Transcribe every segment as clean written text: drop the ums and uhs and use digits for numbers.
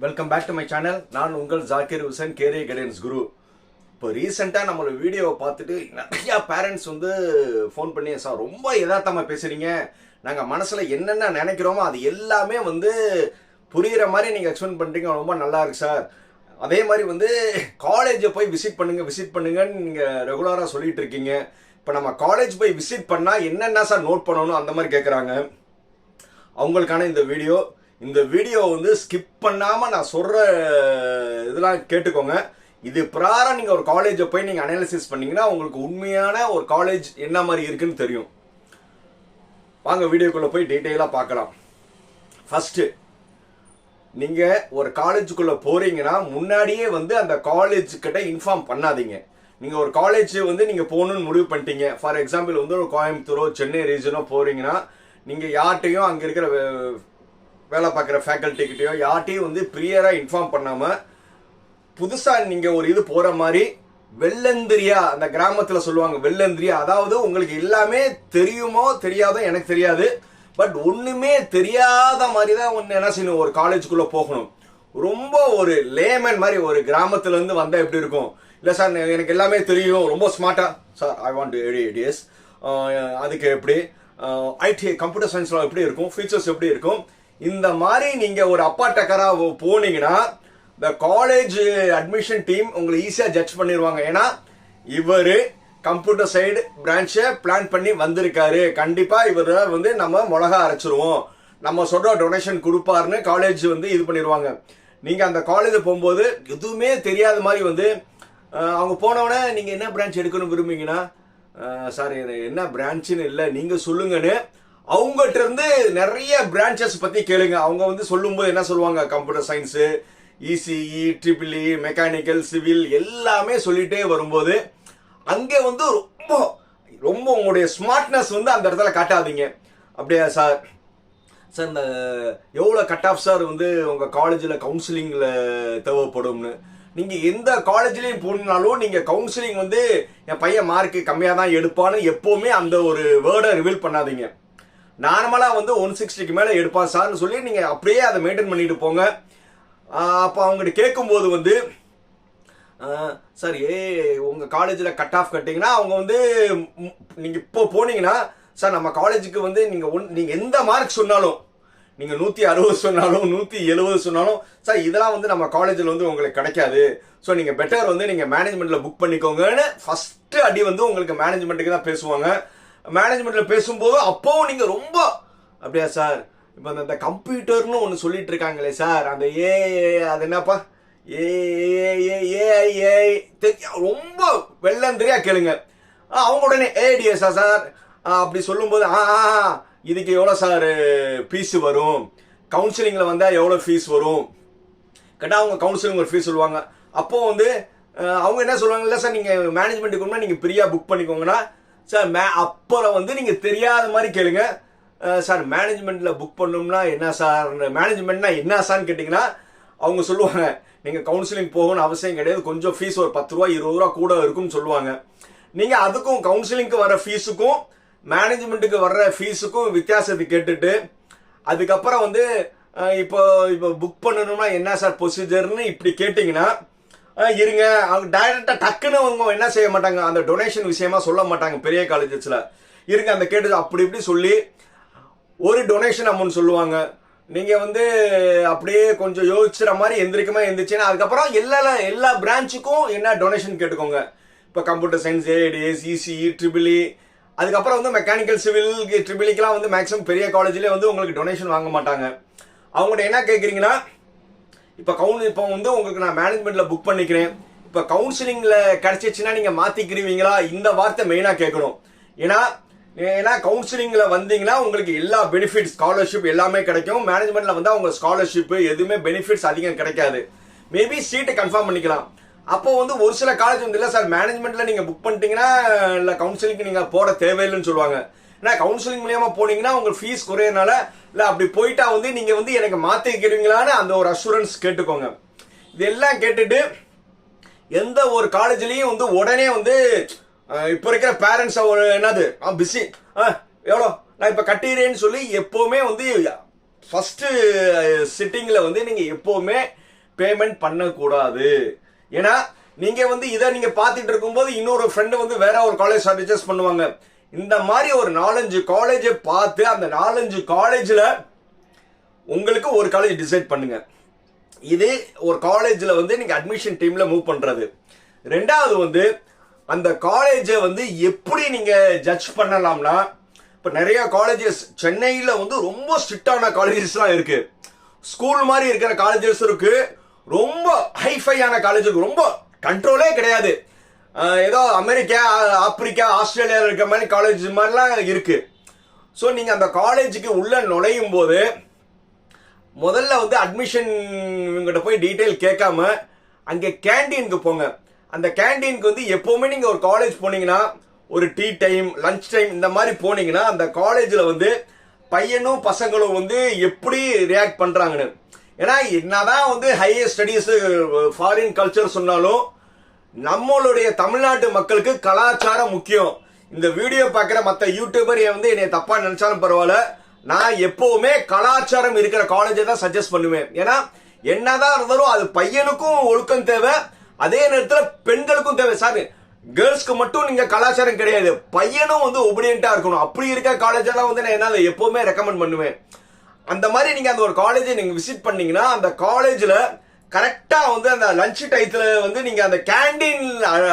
Welcome back to my channel. நான் உங்கள் Zakir Hussain, career guidance guru. இப்போ ரீசெண்டாக நம்மளோட வீடியோவை பார்த்துட்டு நிறையா பேரண்ட்ஸ் ஃபோன் பண்ணி, சார் ரொம்ப யதார்த்தமாக பேசுகிறீங்க, நாங்கள் மனசில் என்னென்ன நினைக்கிறோமோ அது எல்லாமே புரிகிற மாதிரி நீங்கள் எக்ஸ்பிளைன் பண்ணுறீங்க, ரொம்ப நல்லா இருக்கு சார். அதே மாதிரி காலேஜை போய் விசிட் பண்ணுங்கன்னு நீங்கள் ரெகுலராக சொல்லிட்டு இருக்கீங்க. இப்போ நம்ம காலேஜ் போய் விசிட் பண்ணால் என்னென்ன சார் நோட் பண்ணணும் அந்த மாதிரி கேட்குறாங்க. அவங்களுக்கான இந்த வீடியோ ஸ்கிப் பண்ணாமல் நான் சொல்கிற இதெல்லாம் கேட்டுக்கோங்க. இது பிரகாரம் நீங்கள் ஒரு காலேஜை போய் நீங்கள் அனாலிசிஸ் பண்ணீங்கன்னா உங்களுக்கு உண்மையான ஒரு காலேஜ் என்ன மாதிரி இருக்குன்னு தெரியும். வாங்க வீடியோக்குள்ளே போய் டீட்டெயிலாக பார்க்கலாம். ஃபஸ்ட்டு, நீங்கள் ஒரு காலேஜுக்குள்ளே போகிறீங்கன்னா முன்னாடியே அந்த காலேஜ் கிட்ட இன்ஃபார்ம் பண்ணாதீங்க. நீங்கள் ஒரு காலேஜ் நீங்கள் போகணுன்னு முடிவு பண்ணிட்டீங்க. ஃபார் எக்ஸாம்பிள் ஒரு கோயம்புத்தூரோ சென்னை ரீஜனோ போகிறீங்கன்னா நீங்கள் யார்கிட்டையும் அங்கே இருக்கிற வேலை பார்க்குற ஃபேக்கல்ட்டிக்கிட்டையோ யார்ட்டையும் ப்ரியராக இன்ஃபார்ம் பண்ணாமல் புதுசாக நீங்கள் ஒரு இது போகிற மாதிரி வெள்ளந்திரியா, அந்த கிராமத்தில் சொல்லுவாங்க வெள்ளந்திரியா, அதாவது உங்களுக்கு எல்லாமே தெரியுமோ தெரியாதோ எனக்கு தெரியாது, பட் ஒன்றுமே தெரியாத மாதிரி தான் என்ன செய்யணும், ஒரு காலேஜுக்குள்ளே போகணும். ரொம்ப ஒரு லேமன் மாதிரி ஒரு கிராமத்துலேருந்து வந்தால் எப்படி இருக்கும், இல்லை சார் எனக்கு எல்லாமே தெரியும், ரொம்ப ஸ்மார்ட்டாக சார் ஐ வாண்ட் ADS, அதுக்கு எப்படி ஐடி கம்ப்யூட்டர் சயின்ஸில் எப்படி இருக்கும், ஃபீச்சர்ஸ் எப்படி இருக்கும், இந்த மாதிரி நீங்கள் ஒரு அப்பா டக்கராக போனீங்கன்னா இந்த காலேஜ் அட்மிஷன் டீம் உங்களை ஈஸியாக ஜட்ஜ் பண்ணிடுவாங்க. ஏன்னா இவர் கம்ப்யூட்டர் சைடு பிரான்ச்சை பிளான் பண்ணி வந்திருக்காரு, கண்டிப்பாக இவர் நம்ம மிளகா அரைச்சிருவோம், நம்ம சொல்கிற டொனேஷன் கொடுப்பாருன்னு காலேஜ் இது பண்ணிடுவாங்க. நீங்கள் அந்த காலேஜ் போகும்போது எதுவுமே தெரியாத மாதிரி அவங்க போனவுடனே நீங்கள் என்ன பிரான்ச் எடுக்கணும் விரும்புவீங்கன்னா, சார் என்ன பிரான்ச்சுன்னு இல்லை நீங்கள் சொல்லுங்கன்னு அவங்ககிட்ட இருந்து நிறைய பிரான்ச்சஸ் பற்றி கேளுங்க. அவங்க சொல்லும்போது என்ன சொல்லுவாங்க, computer science, ECE, EEE, mechanical, civil எல்லாமே சொல்லிட்டே வரும்போது அங்கே ரொம்ப ரொம்ப உங்களுடைய ஸ்மார்ட்னஸ் அந்த இடத்துல காட்டாதீங்க. அப்படியா சார், சார் இந்த எவ்வளோ கட் ஆஃப் சார் உங்கள் காலேஜில் கவுன்சிலிங்கில் தேவைப்படும்னு, நீங்கள் எந்த காலேஜ்லேயும் போனாலும் நீங்கள் கவுன்சிலிங் என் பையன் மார்க்கு கம்மியாக தான் எடுப்பான்னு எப்போவுமே அந்த ஒரு வேர்டை ரிவீல் பண்ணாதீங்க. நார்மலாக 160க்கு மேலே எடுப்பான் சார்னு சொல்லி நீங்கள் அப்படியே அதை மெயின்டைன் பண்ணிட்டு போங்க. அப்போ அவங்ககிட்ட கேட்கும்போது சார் உங்கள் காலேஜில் கட் ஆஃப் கட்டிங்கன்னா அவங்க நீங்கள் இப்போ போனீங்கன்னா, சார் நம்ம காலேஜுக்கு நீங்கள் எந்த மார்க் சொன்னாலும், நீங்கள் 160 சொன்னாலும் 170 சொன்னாலும், சார் இதெல்லாம் நம்ம காலேஜில் உங்களுக்கு கிடைக்காது, ஸோ நீங்கள் பெட்டர் நீங்கள் மேனேஜ்மெண்ட்டில் புக் பண்ணிக்கோங்கன்னு ஃபஸ்ட்டு அடி உங்களுக்கு மேனேஜ்மெண்ட்டுக்கு தான் பேசுவாங்க. மேனேஜ்மெண்ட்டில் பேசும்போது அப்போவும் நீங்கள் ரொம்ப அப்படியா சார், இப்போ அந்த கம்ப்யூட்டர்னு ஒன்று சொல்லிட்டு இருக்காங்களே சார், அந்த அது என்னப்பா ரொம்ப வெள்ளந்திரியா கேளுங்க. அவங்க உடனே ADSா சார் அப்படி சொல்லும்போது இதுக்கு எவ்வளோ சார் ஃபீஸ் வரும், கவுன்சிலிங்கில் வந்தால் எவ்வளோ ஃபீஸ் வரும் கேட்டால் அவங்க கவுன்சிலிங் ஒரு ஃபீஸ் சொல்லுவாங்க. அப்போ அவங்க என்ன சொல்லுவாங்க, இல்லை சார் நீங்கள் மேனேஜ்மெண்ட்டுக்கு நீங்கள் ஃப்ரீயாக புக் பண்ணிக்கோங்கன்னா, சார் அப்புறம் நீங்கள் தெரியாத மாதிரி கேளுங்க, சார் மேனேஜ்மெண்ட்டில் புக் பண்ணணும்னா என்ன சார், மேனேஜ்மெண்ட்னா என்ன சார்னு கேட்டிங்கன்னா அவங்க சொல்லுவாங்க, நீங்கள் கவுன்சிலிங் போகணும்னு அவசியம் கிடையாது, கொஞ்சம் ஃபீஸ் ஒரு 10 ரூபா 20 ரூபா கூட இருக்கும்னு சொல்லுவாங்க. நீங்கள் அதுக்கும் கவுன்சிலிங்க்கு வர ஃபீஸுக்கும் மேனேஜ்மெண்ட்டுக்கு வர்ற ஃபீஸுக்கும் வித்தியாசத்தை கேட்டுட்டு அதுக்கப்புறம் இப்போ புக் பண்ணணும்னா என்ன சார் ப்ரொசீஜர்னு இப்படி கேட்டிங்கன்னா இருங்க, அவங்க டைரக்டாக டக்குன்னு அவங்க என்ன செய்ய மாட்டாங்க, அந்த டொனேஷன் விஷயமா சொல்ல மாட்டாங்க. பெரிய காலேஜஸில் இருங்க அந்த கேட்டு அப்படி இப்படி சொல்லி ஒரு டொனேஷன் அமௌண்ட் சொல்லுவாங்க. நீங்கள் அப்படியே கொஞ்சம் யோசிச்சுற மாதிரி எந்திரிக்கமா இருந்துச்சுன்னா அதுக்கப்புறம் எல்லா பிரான்ச்சுக்கும் என்ன டொனேஷன் கேட்டுக்கோங்க. இப்போ computer science, ADS, ECE, EEE, அதுக்கப்புறம் மெக்கானிக்கல், சிவில், EEEக்கெலாம் மேக்ஸிமம் பெரிய காலேஜ்லேயே உங்களுக்கு டொனேஷன் வாங்க மாட்டாங்க. அவங்கள்ட்ட என்ன கேட்குறீங்கன்னா, இப்போ உங்களுக்கு நான் மேனேஜ்மெண்ட்டில் புக் பண்ணிக்கிறேன், இப்போ கவுன்சிலிங்கில் கிடச்சிச்சுன்னா நீங்கள் மாற்றிக்கிறீங்களா, இந்த வார்த்தை மெயினாக கேட்கணும். ஏன்னா கவுன்சிலிங்கில் வந்தீங்கன்னா உங்களுக்கு எல்லா பெனிஃபிட்ஸ், ஸ்காலர்ஷிப் எல்லாமே கிடைக்கும். மேனேஜ்மெண்ட்டில் வந்தால் உங்களுக்கு ஸ்காலர்ஷிப் எதுவுமே பெனிஃபிட்ஸ் அதிகம் கிடைக்காது. மேபி சீட்டை கன்ஃபார்ம் பண்ணிக்கலாம். அப்போ ஒரு சில காலேஜ் இல்லை சார் மேனேஜ்மெண்ட்டில் நீங்கள் புக் பண்ணிட்டீங்கன்னா இல்லை கவுன்சிலிங்க்கு நீங்கள் போட தேவையில்லைன்னு சொல்லுவாங்க. ஏன்னா கவுன்சிலிங் மூலியமாக போனீங்கன்னா உங்களுக்கு ஃபீஸ் குறையனால, இல்லை அப்படி போயிட்டா நீங்கள் எனக்கு மாற்றிக்கிறீங்களான்னு அந்த ஒரு அஷூரன்ஸ் கேட்டுக்கோங்க. இதெல்லாம் கேட்டுட்டு எந்த ஒரு காலேஜ்லேயும் உடனே இப்போ இருக்கிற பேரண்ட்ஸ் ஒரு என்னது பிஸி எவ்வளோ நான் இப்போ கட்டிடுறேன்னு சொல்லி எப்போவுமே ஃபஸ்ட்டு சிட்டிங்கில் நீங்கள் எப்போவுமே பேமெண்ட் பண்ணக்கூடாது. ஏன்னா நீங்க வந்து இதை நீங்க பார்த்துட்டு இருக்கும்போது இன்னொரு ஃப்ரெண்டு வந்து வேற ஒரு காலேஜ் சஜஸ்ட் பண்ணுவாங்க. இந்த மாதிரி ஒரு 4-5 காலேஜை பார்த்து அந்த 4-5 காலேஜில் உங்களுக்கு ஒரு காலேஜ் டிசைட் பண்ணுங்க. இது ஒரு காலேஜில் வந்து நீங்க அட்மிஷன் டீம்ல மூவ் பண்றது. ரெண்டாவது வந்து அந்த காலேஜை வந்து எப்படி நீங்க ஜட்ஜ் பண்ணலாம்னா, இப்போ நிறைய காலேஜஸ் சென்னையில் வந்து ரொம்ப ஸ்ட்ரிக்டான காலேஜஸ்லாம் இருக்கு. ஸ்கூல் மாதிரி இருக்கிற காலேஜஸ் இருக்கு, ரொம்ப ஹைஃபையான காலேஜ் இருக்கு, ரொம்ப கண்ட்ரோலே கிடையாது. ஏதோ அமெரிக்கா, ஆப்பிரிக்கா, ஆஸ்திரேலியாவில் இருக்கிற மாதிரி காலேஜ் மாதிரிலாம் இருக்கு. ஸோ நீங்கள் அந்த காலேஜுக்கு உள்ள நுழையும் போது முதல்ல வந்து அட்மிஷன் இவங்ககிட்ட போய் டீட்டெயில் கேட்காம அங்கே கேண்டீனுக்கு போங்க. அந்த கேண்டீனுக்கு வந்து எப்போவுமே நீங்கள் ஒரு காலேஜ் போனீங்கன்னா ஒரு டீ டைம், லஞ்ச் டைம் இந்த மாதிரி போனீங்கன்னா அந்த காலேஜில் வந்து பையனும் பசங்களும் வந்து எப்படி ரியாக்ட் பண்ணுறாங்கன்னு. ஏன்னா என்னதான் வந்து ஹையர் ஸ்டடீஸ் ஃபாரின் கல்ச்சர் சொன்னாலும் நம்மளுடைய தமிழ்நாட்டு மக்களுக்கு கலாச்சாரம் முக்கியம். இந்த வீடியோ பார்க்குற மற்ற யூடியூபர் வந்து என்னை தப்பா நினைச்சாலும் பரவாயில்ல, நான் எப்பவுமே கலாச்சாரம் இருக்கிற காலேஜை தான் சஜஸ்ட் பண்ணுவேன். ஏன்னா என்னதான் இருந்தாலும் அது பையனுக்கும் ஒழுக்கம் தேவை, அதே நேரத்தில் பெண்களுக்கும் தேவை. சார் கேர்ள்ஸ்க்கு மட்டும் நீங்க கலாச்சாரம் கிடையாது, பையனும் வந்து ஒபீடியண்டா இருக்கணும். அப்படி இருக்க காலேஜ் எல்லாம் வந்து நான் என்ன எப்பவுமே ரெக்கமெண்ட் பண்ணுவேன். அந்த மாதிரி நீங்க அந்த ஒரு காலேஜை நீங்க விசிட் பண்ணீங்கன்னா அந்த காலேஜ்ல கரெக்டா வந்து அந்த லஞ்ச் டைத்துல வந்து நீங்க அந்த கேண்டீன்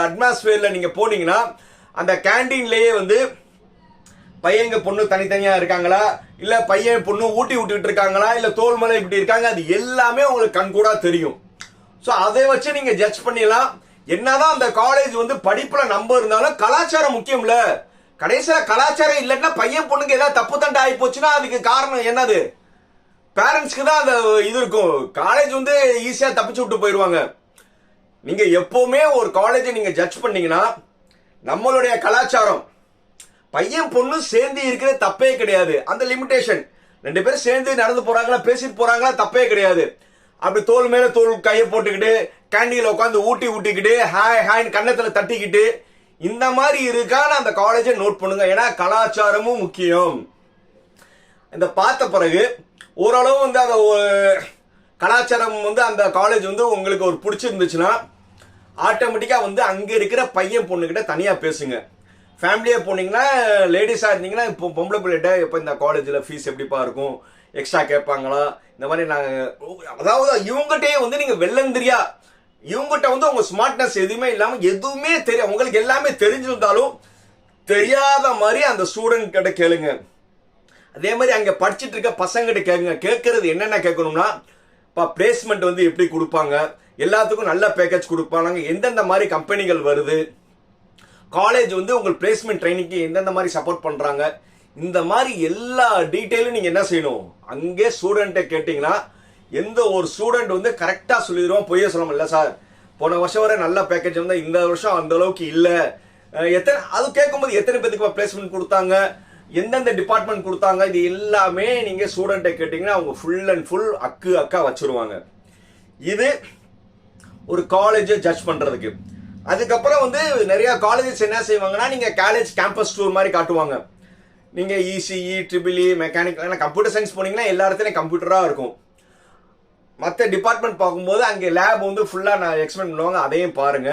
அட்மாஸ்பியர்ல நீங்க போனீங்கன்னா அந்த கேண்டீன்லயே வந்து பையங்க பொண்ணு தனித்தனியா இருக்காங்களா, இல்ல பையன் பொண்ணு ஊட்டி விட்டுட்டு இருக்காங்களா, இல்ல தோல்மலை இப்படி இருக்காங்க, அது எல்லாமே உங்களுக்கு கண்கூடா தெரியும். ஸோ அதை வச்சு நீங்க ஜட்ஜ் பண்ணிடலாம். என்னதான் அந்த காலேஜ் வந்து படிப்புல நம்ப இருந்தாலும் கலாச்சாரம் முக்கியம்ல. கடைசியில கலாச்சாரம் இல்லைன்னா பையன் பொண்ணுக்கு ஏதாவது தப்பு தண்டை ஆகி போச்சுன்னா அதுக்கு காரணம் என்னது? பேரண்ட்ஸ்க்கு தான் அந்த இது இருக்கும். காலேஜ் வந்து ஈஸியா தப்பிச்சு விட்டு போயிடுவாங்க. நீங்க எப்பவுமே ஒரு காலேஜை நீங்க ஜட்ஜ் பண்ணீங்கன்னா நம்மளுடைய கலாச்சாரம், பையன் பொண்ணு சேர்ந்து இருக்கிற தப்பே கிடையாது. அந்த லிமிடேஷன், 2 பேரும் சேர்ந்து நடந்து போறாங்களா, பேசிட்டு போறாங்களா, தப்பே கிடையாது. அப்படி தோல் மேல தோல் கையை போட்டுக்கிட்டு கேண்டீன்ல உட்காந்து ஊட்டிக்கிட்டு ஹாய் ஹாய்னு கண்ணத்துல தட்டிக்கிட்டு இந்த மாதிரி இருக்கான்னு அந்த காலேஜை நோட் பண்ணுங்க. ஏன்னா கலாச்சாரமும் முக்கியம். இந்த பார்த்த பிறகு ஓரளவு வந்து அந்த கலாச்சாரம் வந்து அந்த காலேஜ் வந்து உங்களுக்கு ஒரு பிடிச்சிருந்துச்சுன்னா ஆட்டோமேட்டிக்கா வந்து அங்க இருக்கிற பையன் பொண்ணுகிட்ட தனியா பேசுங்க. ஃபேமிலியா போனீங்கன்னா, லேடிஸா இருந்தீங்கன்னா இப்போ பொம்பளை பிள்ளைகிட்ட இப்போ இந்த காலேஜில் ஃபீஸ் எப்படிப்பா இருக்கும், எக்ஸ்ட்ரா கேட்பாங்களா, இந்த மாதிரி நாங்கள், அதாவது இவங்ககிட்டே வந்து நீங்கள் வெள்ளந்திரியா, இவங்ககிட்ட வந்து உங்க ஸ்மார்ட்னஸ் எதுவுமே இல்லாமல் எதுவுமே தெரியும், உங்களுக்கு எல்லாமே தெரிஞ்சிருந்தாலும் தெரியாத மாதிரி அந்த ஸ்டூடெண்ட் கிட்ட கேளுங்க. அதே மாதிரி அங்கே படிச்சுட்டு இருக்க பசங்கிட்ட கேளுங்க. கேட்கறது என்னென்ன கேட்கணும்னா, இப்போ பிளேஸ்மெண்ட் வந்து எப்படி கொடுப்பாங்க, எல்லாத்துக்கும் நல்ல பேக்கேஜ் கொடுப்பாங்க, எந்தெந்த மாதிரி கம்பெனிகள் வருது, காலேஜ் வந்து உங்கள் பிளேஸ்மெண்ட் ட்ரைனிங்க்கு எந்தெந்த மாதிரி சப்போர்ட் பண்றாங்க, இந்த மாதிரி எல்லா டீட்டெயிலும் நீங்க என்ன செய்யணும், அங்கே ஸ்டூடெண்ட்டை கேட்டீங்கன்னா எந்த ஒரு ஸ்டூடெண்ட் வந்து கரெக்டா சொல்லிடுவோம். பொய்ய சொல்ல இல்லை சார், போன வருஷம் வரை நல்ல பேக்கேஜ் வந்தா இந்த வருஷம் அந்த அளவுக்கு இல்லை, எத்தனை அது கேட்கும்போது எத்தனை பேருக்கு பிளேஸ்மெண்ட் கொடுத்தாங்க, எந்தெந்த டிபார்ட்மெண்ட் கொடுத்தாங்க, இது எல்லாமே நீங்க ஸ்டூடெண்ட்டை கேட்டீங்கன்னா அவங்க ஃபுல் அண்ட் ஃபுல் அக்கா வச்சிருவாங்க. இது ஒரு காலேஜை ஜட்ஜ் பண்றதுக்கு. அதுக்கப்புறம் வந்து நிறைய காலேஜஸ் என்ன செய்வாங்கன்னா, நீங்க காலேஜ் கேம்பஸ் டூர் மாதிரி காட்டுவாங்க. நீங்க ECE, triple E, mechanical, computer science போனீங்கன்னா எல்லா இடத்துலையும் கம்ப்யூட்டரா இருக்கும். மற்ற டிபார்ட்மெண்ட் பார்க்கும்போது அங்கே லேப் வந்து ஃபுல்லா நான் எக்ஸ்பிளைன் பண்ணுவாங்க, அதையும் பாருங்க.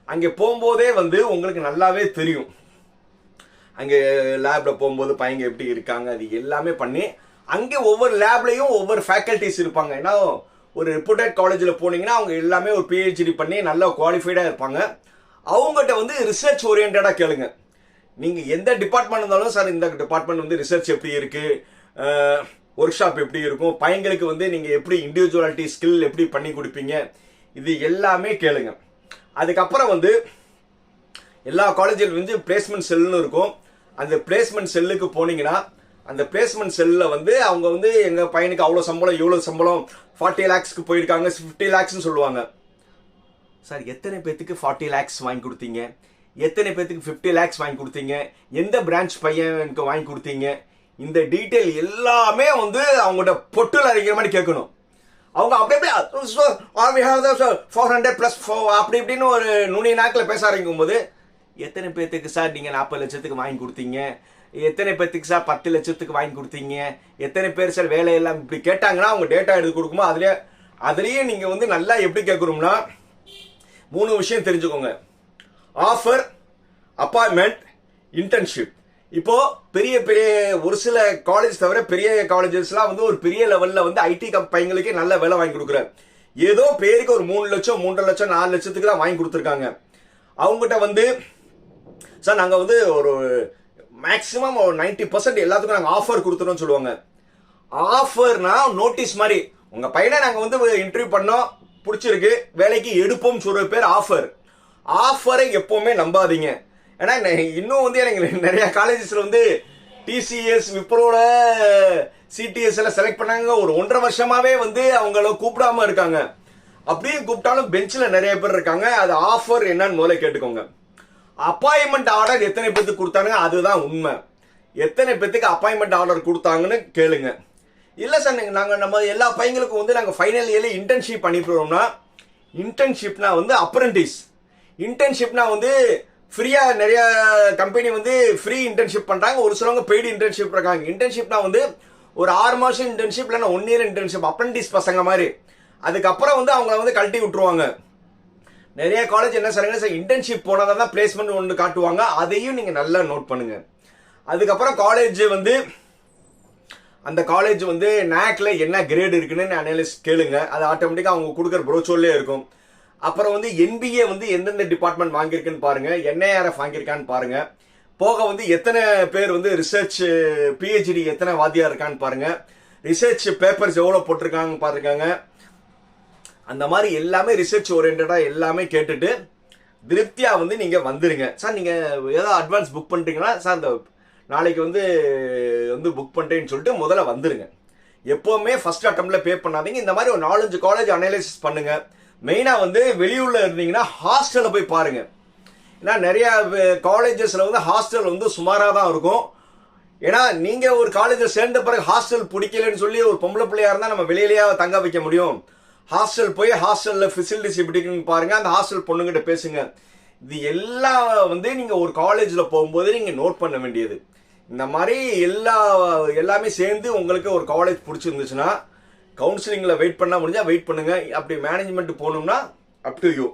அங்கே போகும்போதே வந்து உங்களுக்கு நல்லாவே தெரியும். அங்கே லேப்ல போகும்போது பையங்க எப்படி இருக்காங்க, அது எல்லாமே பண்ணி அங்கே ஒவ்வொரு லேப்லையும் ஒவ்வொரு ஃபேக்கல்டிஸ் இருப்பாங்க. ஏன்னா ஒரு ரெப்யூட்டட் காலேஜில் போனீங்கன்னா அவங்க எல்லாமே ஒரு பிஹெச்டி பண்ணி நல்லா குவாலிஃபைடாக இருப்பாங்க. அவங்ககிட்ட வந்து ரிசர்ச் ஓரியன்டாக கேளுங்க. நீங்கள் எந்த டிபார்ட்மெண்ட் இருந்தாலும், சார் இந்த டிபார்ட்மெண்ட் வந்து ரிசர்ச் எப்படி இருக்கு, ஒர்க் ஷாப் எப்படி இருக்கும், பையங்களுக்கு வந்து நீங்கள் எப்படி இண்டிவிஜுவாலிட்டி ஸ்கில் எப்படி பண்ணி கொடுப்பீங்க, இது எல்லாமே கேளுங்க. அதுக்கப்புறம் வந்து எல்லா காலேஜில் வந்து பிளேஸ்மெண்ட் செல்லுன்னு இருக்கும். அந்த பிளேஸ்மெண்ட் செல்லுக்கு போனீங்கன்னா அந்த பிளேஸ்மெண்ட் செல்லில் வந்து அவங்க வந்து எங்கள் பையனுக்கு அவ்வளோ சம்பளம், இவ்வளோ சம்பளம், 40 lakhsக்கு போயிருக்காங்க, 50 lakhsன்னு சொல்லுவாங்க. சார் எத்தனை பேத்துக்கு 40 lakhs வாங்கி கொடுத்தீங்க, எத்தனை பேத்துக்கு 50 lakhs வாங்கி கொடுத்தீங்க, எந்த பிரான்ச் பையனுக்கு வாங்கி கொடுத்தீங்க, இந்த டீட்டெயில் எல்லாமே வந்து அவங்கள்ட்ட பொட்டில் அரைக்கிற மாதிரி கேட்கணும். அவங்க அப்படியே 400+4 அப்படி இப்படின்னு ஒரு நுனி நாக்கில் பேச ஆரம்பிக்கும் போது, எத்தனை பேத்துக்கு சார் நீங்கள் 40 லட்சத்துக்கு வாங்கி கொடுத்தீங்க, எத்தனை பேத்துக்கு சார் 10 லட்சத்துக்கு வாங்கி கொடுத்தீங்க, எத்தனை பேர் சார் வேலையெல்லாம் இப்படி கேட்டாங்கன்னா அவங்க டேட்டா எடுத்து கொடுக்கும்போது அதுலேயே அதுலேயே நீங்கள் வந்து நல்லா எப்படி கேட்குறோம்னா 3 விஷயம் தெரிஞ்சுக்கோங்க. Offer, appointment, internship. இப்போ பெரிய பெரிய ஒரு சில காலேஜ் தவிர பெரிய காலேஜஸ்லாம் வந்து ஒரு பெரிய லெவலில் வந்து ஐடி பையங்களுக்கே நல்ல வேலை வாங்கி கொடுக்குறாரு. ஏதோ பேருக்கு ஒரு 3 லட்சம் 3.5 லட்சம் 4 லட்சத்துக்குலாம் வாங்கி கொடுத்துருக்காங்க. அவங்ககிட்ட வந்து சார் நாங்கள் வந்து ஒரு மேக்ஸிமம் ஒரு 90% எல்லாத்துக்கும் நாங்கள் ஆஃபர் கொடுத்துறோம்னு சொல்லுவாங்க. ஆஃபர்னா நோட்டீஸ் மாதிரி, உங்கள் பையனை நாங்கள் வந்து இன்டர்வியூ பண்ணோம், பிடிச்சிருக்கு, வேலைக்கு எடுப்போம் சொல்கிற பேர் ஆஃபர். ஆஃபரை எப்போவுமே நம்பாதீங்க. ஏன்னா இன்னும் வந்து எனக்கு நிறைய காலேஜஸில் வந்து டிசிஎஸ், விப்ரோல, சிடிஎஸ் எல்லாம் செலக்ட் பண்ணாங்க. ஒரு 1.5 வருஷமாவே வந்து அவங்கள கூப்பிடாம இருக்காங்க. அப்படியே கூப்பிட்டாலும் பெஞ்சில் நிறைய பேர் இருக்காங்க. அது ஆஃபர் என்னன்னு முதல்ல கேட்டுக்கோங்க. அப்பாயின்மெண்ட் ஆர்டர் எத்தனை பேத்துக்கு கொடுத்தாங்க, அதுதான் உண்மை. எத்தனை பேத்துக்கு அப்பாயின்மெண்ட் ஆர்டர் கொடுத்தாங்கன்னு கேளுங்க. இல்லை சார் நாங்கள் நம்ம எல்லா பையங்களுக்கும் வந்து நாங்கள் ஃபைனல் இயர்ல இன்டர்ன்ஷிப் பண்ணிவிடுறோம்னா, இன்டர்ன்ஷிப்னா வந்து அப்ரெண்டிஸ். இன்டர்ன்ஷிப்னா வந்து ஃப்ரீயா நிறைய கம்பெனி வந்து ஃப்ரீ இன்டர்ன்ஷிப் பண்றாங்க, ஒரு சிலவங்க பெய்டு இன்டர்ன்ஷிப் இருக்காங்க. இன்டர்ன்ஷிப்னா வந்து ஒரு 6 மாசம் இன்டர்ன்ஷிப் இல்லைன்னா 1 இயர் இன்டர்ன்ஷிப், அப்ரெண்டிஸ் பசங்க மாதிரி. அதுக்கப்புறம் வந்து அவங்க வந்து கழட்டி விட்டுருவாங்க. நிறைய காலேஜ் என்ன சொல்றாங்க சார், இன்டர்ன்ஷிப் போனதான் தான் பிளேஸ்மெண்ட் ஒன்று காட்டுவாங்க. அதையும் நீங்க நல்லா நோட் பண்ணுங்க. அதுக்கப்புறம் காலேஜ் வந்து அந்த காலேஜ் வந்து NAACல என்ன கிரேட் இருக்குன்னு அனலிஸ்ட் கேளுங்க. அது ஆட்டோமேட்டிக்கா அவங்க கொடுக்குற ப்ரோச்சோர்லே இருக்கும். அப்புறம் வந்து NBA வந்து எந்தெந்த டிபார்ட்மெண்ட் வாங்கியிருக்குன்னு பாருங்க, NIRF வாங்கியிருக்கான்னு பாருங்க. போக வந்து எத்தனை பேர் வந்து ரிசர்ச் PhD எத்தனை வாத்தியா இருக்கான்னு பாருங்க. ரிசர்ச் பேப்பர்ஸ் எவ்வளோ போட்டிருக்காங்க பாருங்க. அந்த மாதிரி எல்லாமே ரிசர்ச் ஓரியன்டா எல்லாமே கேட்டுட்டு திருப்தியா வந்து நீங்க வந்துருங்க. சார் நீங்க ஏதாவது அட்வான்ஸ் புக் பண்றீங்கன்னா சார் இந்த நாளைக்கு வந்து புக் பண்றேன்னு சொல்லிட்டு முதல்ல வந்துருங்க. எப்பவுமே ஃபர்ஸ்ட் அட்டம்ப்ட்ல பே பண்ணாதீங்க. இந்த மாதிரி ஒரு 4-5 காலேஜ் அனலைசிஸ் பண்ணுங்க. மெயினா வந்து வெளியூர்ல இருந்தீங்கன்னா ஹாஸ்டல்ல போய் பாருங்க. ஏன்னா நிறைய காலேஜஸ்ல வந்து ஹாஸ்டல் வந்து சுமாரா தான் இருக்கும். ஏன்னா நீங்க ஒரு காலேஜில் சேர்ந்த பிறகு ஹாஸ்டல் பிடிக்கலன்னு சொல்லி ஒரு பொம்பளை பிள்ளையா இருந்தா நம்ம வெளியிலேயே தங்க வைக்க முடியும். ஹாஸ்டல் போய் ஹாஸ்டல்ல ஃபெசிலிட்டிஸ் எப்படி இருக்குன்னு பாருங்க. அந்த ஹாஸ்டல் பொண்ணுகிட்ட பேசுங்க. இது எல்லாம் வந்து நீங்க ஒரு காலேஜ்ல போகும்போது நீங்க நோட் பண்ண வேண்டியது. இந்த மாதிரி எல்லாமே சேர்ந்து உங்களுக்கு ஒரு காலேஜ் பிடிச்சிருந்துச்சுன்னா கவுன்சிலிங்ல வெயிட் பண்ண முடிஞ்சா வெயிட் பண்ணுங்க. அப்படி மேனேஜ்மெண்ட் போகணும்னா அப் டு யூ.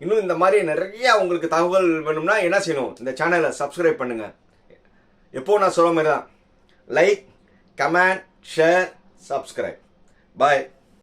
இன்னும் இந்த மாதிரி நிறைய உங்களுக்கு தகவல் வேணும்னா என்ன செய்யணும், இந்த சேனலை சப்ஸ்கிரைப் பண்ணுங்க. எப்போ நான் சொல்ல மாதிரி தான், லைக், கமெண்ட், ஷேர், சப்ஸ்கிரைப். பாய்.